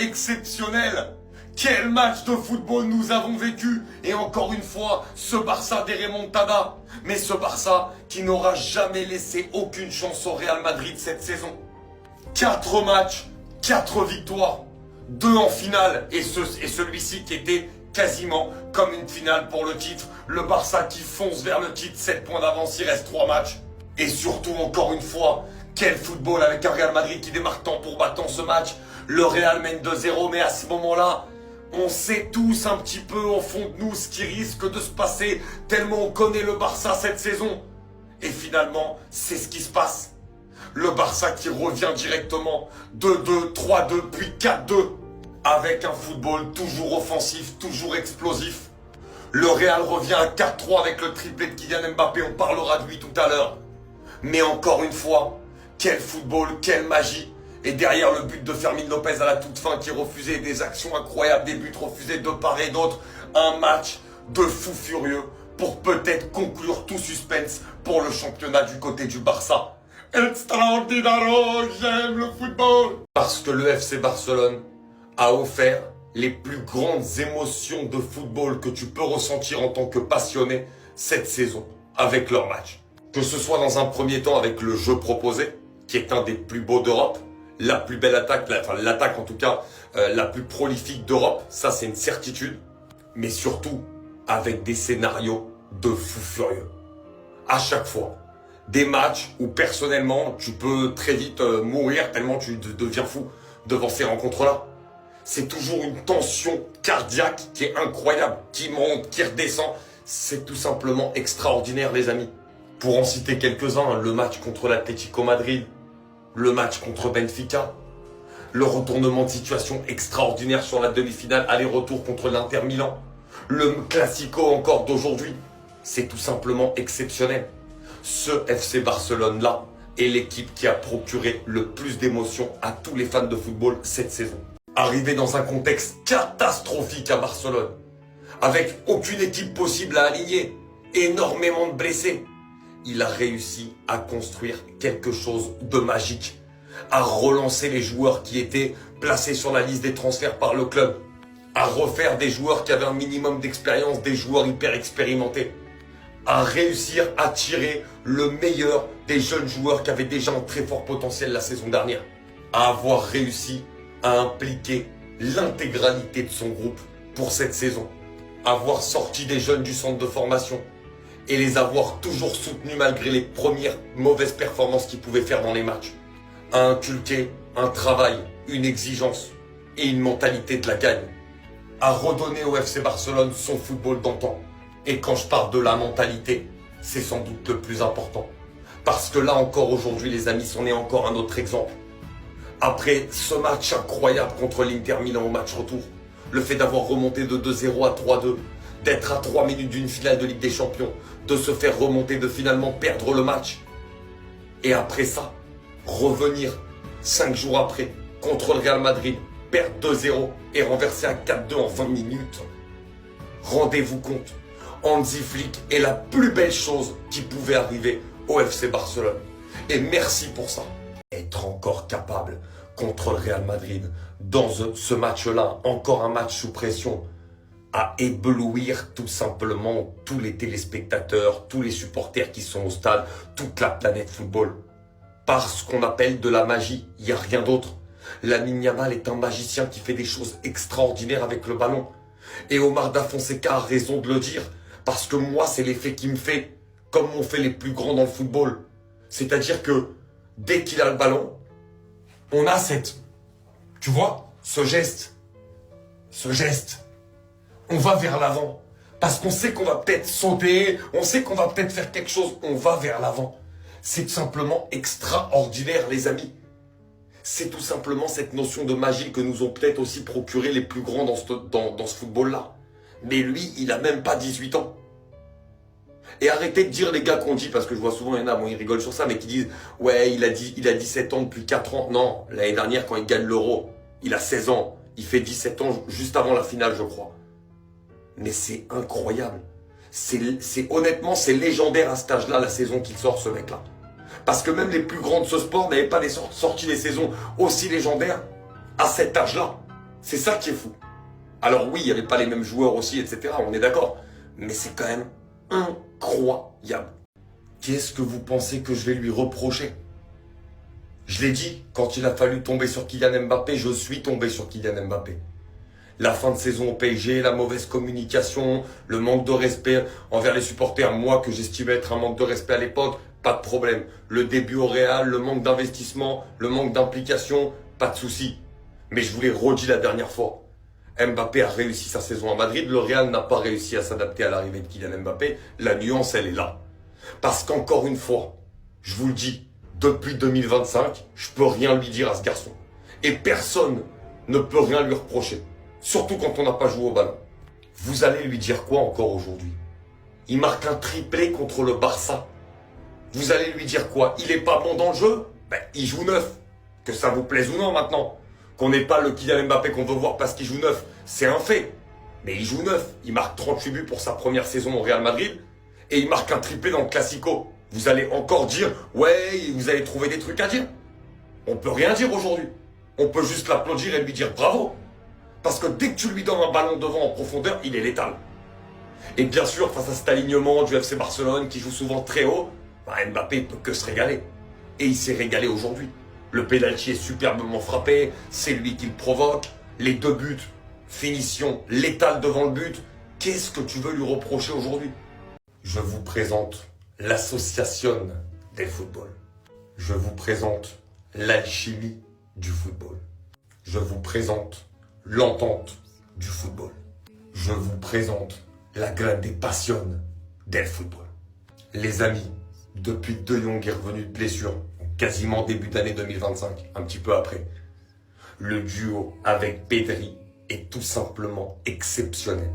exceptionnel! Quel match de football nous avons vécu! Et encore une fois, ce Barça des remontadas. Mais ce Barça qui n'aura jamais laissé aucune chance au Real Madrid cette saison. 4 matchs, 4 victoires, 2 en finale et celui-ci qui était quasiment comme une finale pour le titre. Le Barça qui fonce vers le titre, 7 points d'avance, il reste 3 matchs. Et surtout, encore une fois, quel football avec un Real Madrid qui démarre temps pour battant ce match. Le Real mène 2-0, mais à ce moment-là, on sait tous un petit peu au fond de nous ce qui risque de se passer, tellement on connaît le Barça cette saison. Et finalement, c'est ce qui se passe. Le Barça qui revient directement 2-2, 3-2, puis 4-2. Avec un football toujours offensif, toujours explosif. Le Real revient à 4-3 avec le triplé de Kylian Mbappé, on parlera de lui tout à l'heure. Mais encore une fois, quel football, quelle magie. Et derrière le but de Fermín López à la toute fin qui refusait des actions incroyables, des buts refusés de part et d'autre. Un match de fou furieux pour peut-être conclure tout suspense pour le championnat du côté du Barça. Extraordinaire, j'aime le football. Parce que le FC Barcelone a offert les plus grandes émotions de football que tu peux ressentir en tant que passionné cette saison avec leur match. Que ce soit dans un premier temps avec le jeu proposé, qui est un des plus beaux d'Europe, la plus belle attaque, l'attaque en tout cas, la plus prolifique d'Europe, ça c'est une certitude, mais surtout avec des scénarios de fou furieux. À chaque fois, des matchs où personnellement tu peux très vite mourir tellement tu deviens fou devant ces rencontres-là. C'est toujours une tension cardiaque qui est incroyable, qui monte, qui redescend. C'est tout simplement extraordinaire les amis. Pour en citer quelques-uns, le match contre l'Atlético Madrid, le match contre Benfica, le retournement de situation extraordinaire sur la demi-finale, aller-retour contre l'Inter Milan, le Classico encore d'aujourd'hui. C'est tout simplement exceptionnel. Ce FC Barcelone-là est l'équipe qui a procuré le plus d'émotions à tous les fans de football cette saison. Arrivé dans un contexte catastrophique à Barcelone, avec aucune équipe possible à aligner, énormément de blessés, il a réussi à construire quelque chose de magique, à relancer les joueurs qui étaient placés sur la liste des transferts par le club, à refaire des joueurs qui avaient un minimum d'expérience, des joueurs hyper expérimentés, à réussir à tirer le meilleur des jeunes joueurs qui avaient déjà un très fort potentiel la saison dernière, à avoir réussi à impliquer l'intégralité de son groupe pour cette saison, avoir sorti des jeunes du centre de formation et les avoir toujours soutenus malgré les premières mauvaises performances qu'ils pouvaient faire dans les matchs, à inculquer un travail, une exigence et une mentalité de la gagne, à redonner au FC Barcelone son football d'antan. Et quand je parle de la mentalité, c'est sans doute le plus important. Parce que là encore aujourd'hui les amis, c'en est encore un autre exemple. Après ce match incroyable contre l'Inter Milan au match retour, le fait d'avoir remonté de 2-0 à 3-2, d'être à 3 minutes d'une finale de Ligue des Champions, de se faire remonter, de finalement perdre le match. Et après ça, revenir 5 jours après contre le Real Madrid, perdre 2-0 et renverser à 4-2 en 20 minutes. Rendez-vous compte, Hansi Flick est la plus belle chose qui pouvait arriver au FC Barcelone. Et merci pour ça. Être encore capable contre le Real Madrid, dans ce match-là, encore un match sous pression, à éblouir tout simplement tous les téléspectateurs, tous les supporters qui sont au stade, toute la planète football. Par ce qu'on appelle de la magie, il n'y a rien d'autre. Lamine Yamal est un magicien qui fait des choses extraordinaires avec le ballon. Et Omar Da Fonseca a raison de le dire, parce que moi c'est l'effet qui me fait, comme on fait les plus grands dans le football. C'est-à-dire que dès qu'il a le ballon, on a tu vois, ce geste. On va vers l'avant. Parce qu'on sait qu'on va peut-être sauter, on sait qu'on va peut-être faire quelque chose, on va vers l'avant. C'est tout simplement extraordinaire, les amis. C'est tout simplement cette notion de magie que nous ont peut-être aussi procuré les plus grands dans ce football-là. Mais lui, il a même pas 18 ans. Et arrêtez de dire les gars qu'on dit, parce que je vois souvent, il y en a, bon, ils rigolent sur ça, mais qui disent « Ouais, il a 17 ans depuis 4 ans. » Non, l'année dernière, quand il gagne l'Euro, il a 16 ans. Il fait 17 ans juste avant la finale, je crois. Mais c'est incroyable. Honnêtement, c'est légendaire à cet âge-là, la saison qu'il sort, ce mec-là. Parce que même les plus grands de ce sport n'avaient pas sorti des saisons aussi légendaires à cet âge-là. C'est ça qui est fou. Alors oui, il n'y avait pas les mêmes joueurs aussi, etc. On est d'accord. Mais c'est quand même incroyable. Qu'est-ce que vous pensez que je vais lui reprocher? Je l'ai dit, quand il a fallu tomber sur Kylian Mbappé, je suis tombé sur Kylian Mbappé. La fin de saison au PSG, la mauvaise communication, le manque de respect envers les supporters, moi que j'estimais être un manque de respect à l'époque, pas de problème. Le début au Real, le manque d'investissement, le manque d'implication, pas de souci. Mais je vous l'ai redit la dernière fois. Mbappé a réussi sa saison à Madrid, le Real n'a pas réussi à s'adapter à l'arrivée de Kylian Mbappé. La nuance, elle est là. Parce qu'encore une fois, je vous le dis, depuis 2025, je peux rien lui dire à ce garçon. Et personne ne peut rien lui reprocher. Surtout quand on n'a pas joué au ballon. Vous allez lui dire quoi encore aujourd'hui? Il marque un triplé contre le Barça. Vous allez lui dire quoi? Il est pas bon dans le jeu? Ben, il joue neuf. Que ça vous plaise ou non maintenant. Qu'on n'ait pas le Kylian Mbappé qu'on veut voir parce qu'il joue neuf, c'est un fait. Mais il joue neuf. Il marque 38 buts pour sa première saison au Real Madrid. Et il marque un triplé dans le Classico. Vous allez encore dire, ouais, vous allez trouver des trucs à dire. On peut rien dire aujourd'hui. On peut juste l'applaudir et lui dire bravo. Parce que dès que tu lui donnes un ballon devant en profondeur, il est létal. Et bien sûr, face à cet alignement du FC Barcelone qui joue souvent très haut, bah Mbappé ne peut que se régaler. Et il s'est régalé aujourd'hui. Le pénalty est superbement frappé, c'est lui qui le provoque. Les 2 buts, finition létale devant le but. Qu'est-ce que tu veux lui reprocher aujourd'hui? Je vous présente l'association del football. Je vous présente l'alchimie du football. Je vous présente l'entente du football. Je vous présente la grande passion del football. Les amis, depuis De Jong est revenu de blessure, quasiment début d'année 2025, un petit peu après, le duo avec Pedri est tout simplement exceptionnel.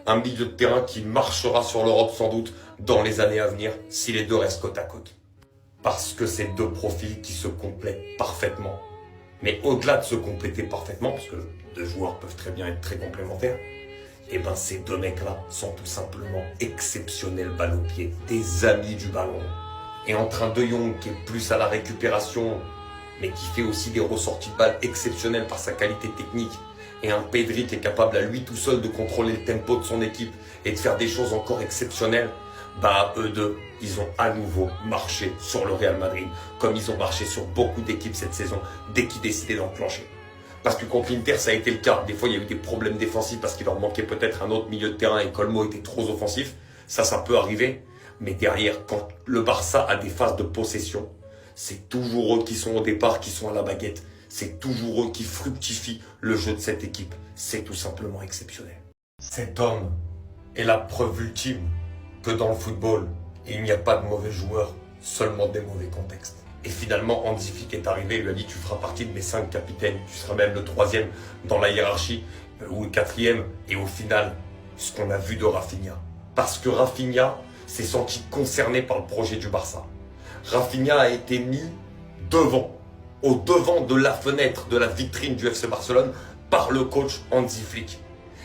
Un milieu de terrain qui marchera sur l'Europe sans doute dans les années à venir si les deux restent côte à côte. Parce que c'est 2 profils qui se complètent parfaitement. Mais au-delà de se compléter parfaitement, parce que 2 joueurs peuvent très bien être très complémentaires, et ben ces 2 mecs-là sont tout simplement exceptionnels balle au pied, des amis du ballon. Et entre un De Jong qui est plus à la récupération, mais qui fait aussi des ressorties de balles exceptionnelles par sa qualité technique, et un Pedri qui est capable à lui tout seul de contrôler le tempo de son équipe et de faire des choses encore exceptionnelles, bah eux deux, ils ont à nouveau marché sur le Real Madrid, comme ils ont marché sur beaucoup d'équipes cette saison, dès qu'ils décidaient d'enclencher. Parce que contre l'Inter, ça a été le cas. Des fois, il y a eu des problèmes défensifs parce qu'il leur manquait peut-être un autre milieu de terrain et Colmo était trop offensif. Ça peut arriver. Mais derrière, quand le Barça a des phases de possession, c'est toujours eux qui sont au départ, qui sont à la baguette. C'est toujours eux qui fructifient le jeu de cette équipe. C'est tout simplement exceptionnel. Cet homme est la preuve ultime que dans le football, il n'y a pas de mauvais joueurs, seulement des mauvais contextes. Et finalement, Hansi Flick est arrivé et lui a dit « Tu feras partie de mes 5 capitaines, tu seras même le 3e dans la hiérarchie, ou le 4e. » Et au final, ce qu'on a vu de Rafinha. Parce que Rafinha s'est senti concerné par le projet du Barça. Rafinha a été mis devant, au devant de la fenêtre, de la vitrine du FC Barcelone, par le coach Hansi Flick.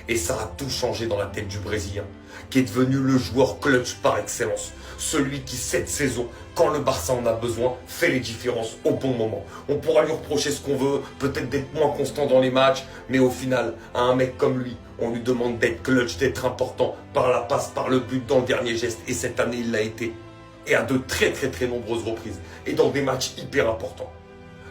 Et ça a tout changé dans la tête du Brésilien, qui est devenu le joueur clutch par excellence. Celui qui, cette saison, quand le Barça en a besoin, fait les différences au bon moment. On pourra lui reprocher ce qu'on veut, peut-être d'être moins constant dans les matchs, mais au final, à un mec comme lui, on lui demande d'être clutch, d'être important, par la passe, par le but, dans le dernier geste. Et cette année, il l'a été. Et à de très nombreuses reprises. Et dans des matchs hyper importants.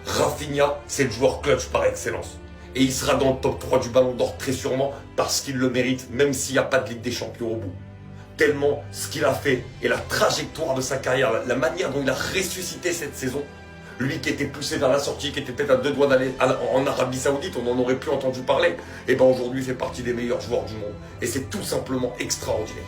Rafinha, c'est le joueur clutch par excellence. Et il sera dans le top 3 du Ballon d'Or très sûrement parce qu'il le mérite, même s'il n'y a pas de Ligue des Champions au bout. Tellement ce qu'il a fait et la trajectoire de sa carrière, la manière dont il a ressuscité cette saison, lui qui était poussé vers la sortie, qui était peut-être à 2 doigts d'aller en Arabie Saoudite, on en aurait plus entendu parler, et ben aujourd'hui il fait partie des meilleurs joueurs du monde. Et c'est tout simplement extraordinaire.